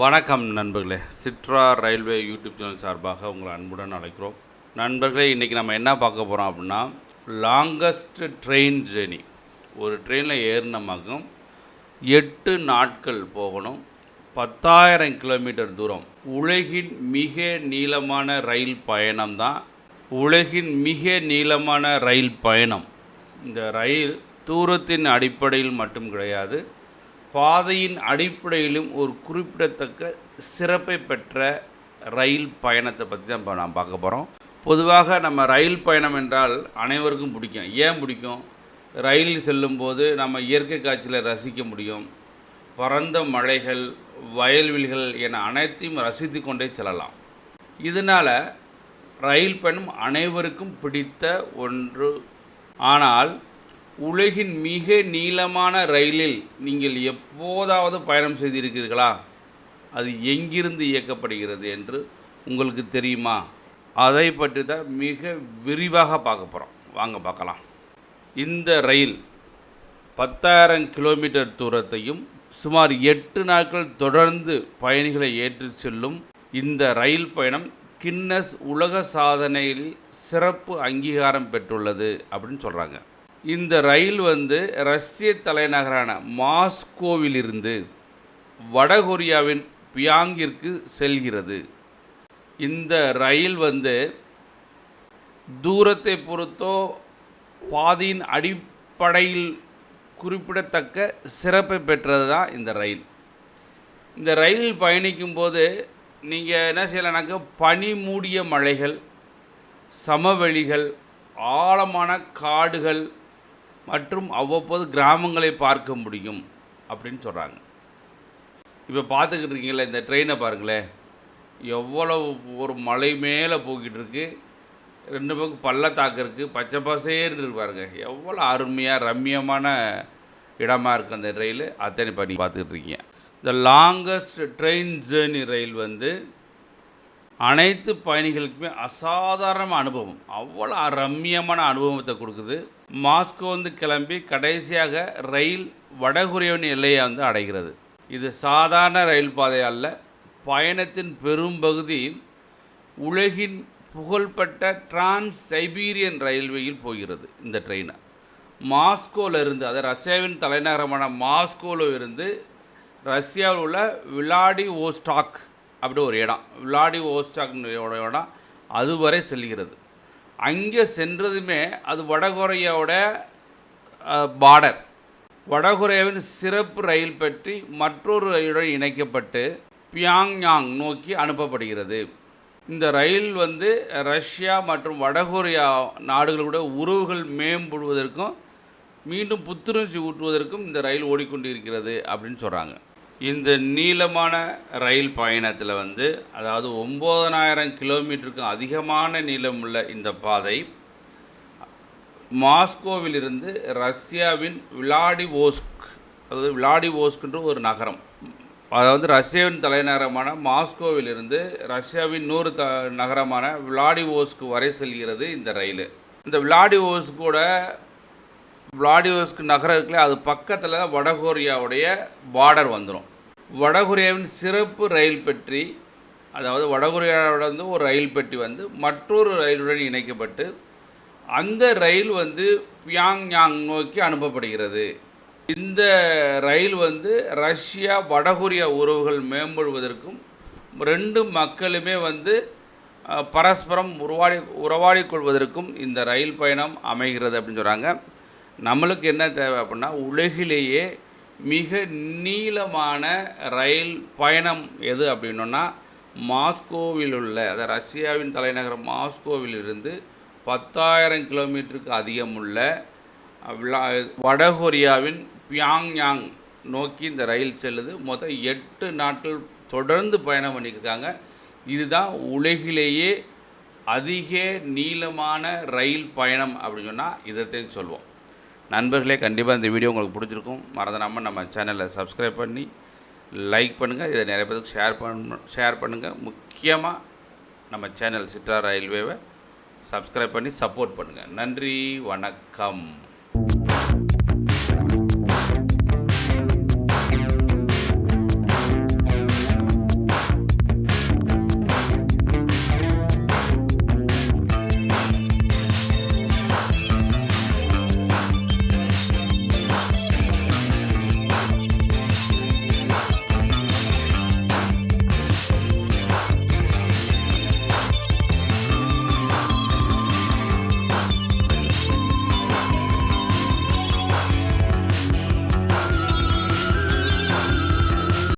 வணக்கம் நண்பர்களே. சிட்ரா railway YouTube channel சார்பாக உங்களை அன்புடன் அழைக்கிறோம். நண்பர்களே, இன்றைக்கி நம்ம என்ன பார்க்க போகிறோம் அப்படின்னா, லாங்கஸ்ட் ட்ரெயின் ஜேர்னி. ஒரு ட்ரெயினில் ஏறினமாகும் 8 நாட்கள் போகணும், 10,000 கிலோமீட்டர் தூரம். உலகின் மிக நீளமான ரயில் பயணம் தான். உலகின் மிக நீளமான ரயில் பயணம். இந்த ரயில் தூரத்தின் அடிப்படையில் மட்டும் கிடையாது, பாதையின் அடிப்படையிலும் ஒரு குறிப்பிடத்தக்க சிறப்பை பெற்ற ரயில் பயணத்தை பற்றி தான் இப்போ நாம் பார்க்க போகிறோம். பொதுவாக நம்ம ரயில் பயணம் என்றால் அனைவருக்கும் பிடிக்கும். ஏன் பிடிக்கும்? ரயிலில் செல்லும்போது நம்ம இயற்கை காட்சியில் ரசிக்க முடியும். பரந்த மலைகள், வயல்வெளிகள் என அனைத்தையும் ரசித்து கொண்டே செல்லலாம். இதனால் ரயில் பயணம் அனைவருக்கும் பிடித்த ஒன்று. ஆனால் உலகின் மிக நீளமான ரயிலில் நீங்கள் எப்போதாவது பயணம் செய்திருக்கிறீர்களா? அது எங்கிருந்து இயக்கப்படுகிறது என்று உங்களுக்கு தெரியுமா? அதை பற்றி தான் மிக விரிவாக பார்க்க போகிறோம். வாங்க பார்க்கலாம். இந்த ரயில் 10,000 கிலோமீட்டர் தூரத்தையும் சுமார் 8 நாட்கள் தொடர்ந்து பயணிகளை ஏற்றி செல்லும் இந்த ரயில் பயணம் கின்னஸ் உலக சாதனையில் சிறப்பு அங்கீகாரம் பெற்றுள்ளது அப்படின்னு சொல்கிறாங்க. இந்த ரயில் ரஷ்ய தலைநகரான மாஸ்கோவிலிருந்து வடகொரியாவின் பியாங்கிற்கு செல்கிறது. இந்த ரயில் தூரத்தை பொறுத்தோ பாதையின் அடிப்படையில் குறிப்பிடத்தக்க சிறப்பை பெற்றது தான் இந்த ரயில். இந்த ரயிலில் பயணிக்கும்போது நீங்கள் என்ன செய்யலாம்னாக்க, பனி மூடிய மலைகள், சமவெளிகள், ஆழமான காடுகள் மற்றும் அவ்வப்போது கிராமங்களை பார்க்க முடியும் அப்படின்னு சொல்கிறாங்க. இப்போ பார்த்துக்கிட்டு இருக்கீங்களே, இந்த ட்ரெயினை பாருங்களேன், எவ்வளவு ஒரு மலை மேலே போய்கிட்டு இருக்கு. 2 பக்கம் பள்ளத்தாக்கு இருக்குது, பச்சை பசேர்னு இருப்பாருங்க. எவ்வளோ அருமையாக ரம்மியமான இடமா இருக்குது அந்த ரயில். அத்தனை பண்ணி பார்த்துக்கிட்டு இருக்கீங்க. இந்த லாங்கஸ்ட் ட்ரெயின் ஜேர்னி ரயில் அனைத்து பயணிகளுக்குமே அசாதாரண அனுபவம், அவ்வளோ ரம்மியமான அனுபவத்தை கொடுக்குது. மாஸ்கோ கிளம்பி கடைசியாக ரயில் வடகொரியாவின் எல்லையை அடைகிறது. இது சாதாரண ரயில் பாதை அல்ல. பயணத்தின் பெரும்பகுதி உலகின் புகழ்பெற்ற டிரான்ஸ் சைபீரியன் ரயில்வேயில் போகிறது. இந்த ட்ரெயினை மாஸ்கோவிலிருந்து, அதாவது ரஷ்யாவின் தலைநகரமான மாஸ்கோவில் இருந்து ரஷ்யாவில் உள்ள விளாடிவோஸ்டாக் அப்படி ஒரு இடம், விளாடிவோஸ்டாக்னு இடம், அதுவரை செல்கிறது. அங்கே சென்றதுமே அது வடகொரியாவோட பார்டர். வடகொரியாவின் சிறப்பு ரயில் பற்றி மற்றொரு ரயிலுடன் இணைக்கப்பட்டு பியாங்யாங் நோக்கி அனுப்பப்படுகிறது. இந்த ரயில் ரஷ்யா மற்றும் வடகொரியா நாடுகளோட உறவுகள் மேம்படுவதற்கும் மீண்டும் புத்துணர்ச்சி ஊட்டுவதற்கும் இந்த ரயில் ஓடிக்கொண்டிருக்கிறது அப்படின்னு சொல்கிறாங்க. இந்த நீளமான ரயில் பயணத்தில் அதாவது 9,000 கிலோமீட்டருக்கும் அதிகமான நீளமுள்ள இந்த பாதை மாஸ்கோவிலிருந்து ரஷ்யாவின் விளாடிவோஸ்க், அதாவது விளாடிவோஸ்க்ன்ற ஒரு நகரம், அதாவது ரஷ்யாவின் தலைநகரமான மாஸ்கோவிலிருந்து ரஷ்யாவின் இன்னொரு நகரமான விளாடிவோஸ்க் வரை செல்கிறது இந்த ரயில். இந்த விளாடிவோஸ்க் நகரம் இருக்குல்ல, அது பக்கத்தில் வடகொரியாவுடைய பார்டர் வந்துடும். வடகொரியாவின் சிறப்பு ரயில் பெட்டி, அதாவது வடகொரியாவோட ஒரு ரயில் பெட்டி மற்றொரு ரயிலுடன் இணைக்கப்பட்டு அந்த ரயில் பியாங்யாங் நோக்கி அனுப்பப்படுகிறது. இந்த ரயில் ரஷ்யா வடகொரியா உறவுகள் மேம்படுவதற்கும் 2 மக்களுமே பரஸ்பரம் உறவாடிக் கொள்வதற்கும் இந்த ரயில் பயணம் அமைகிறது அப்படின்னு சொல்கிறாங்க. நம்மளுக்கு என்ன தேவை அப்படின்னா, உலகிலேயே மிக நீளமான ரயில் பயணம் எது அப்படின்னா, மாஸ்கோவில் உள்ள, அதாவது ரஷ்யாவின் தலைநகரம் மாஸ்கோவிலிருந்து 10,000 கிலோமீட்டருக்கு அதிகமுள்ள வடகொரியாவின் பியாங்யாங் நோக்கி இந்த ரயில் செல்லுது. மொத்தம் 8 நாட்கள் தொடர்ந்து பயணம் பண்ணியிருக்காங்க. இதுதான் உலகிலேயே அதிக நீளமான ரயில் பயணம் அப்படின்னு சொன்னால் இதைத்தான் சொல்லுவோம். நண்பர்களே, கண்டிப்பாக இந்த வீடியோ உங்களுக்கு பிடிச்சிருக்கும். மறந்துடாமல் நம்ம சேனலை சப்ஸ்கிரைப் பண்ணி லைக் பண்ணுங்கள். இதை நிறைய பேருக்கு ஷேர் பண்ணுங்கள். முக்கியமாக நம்ம சேனல் சிட்ரா ரயில்வேவை சப்ஸ்கிரைப் பண்ணி சப்போர்ட் பண்ணுங்கள். நன்றி, வணக்கம்.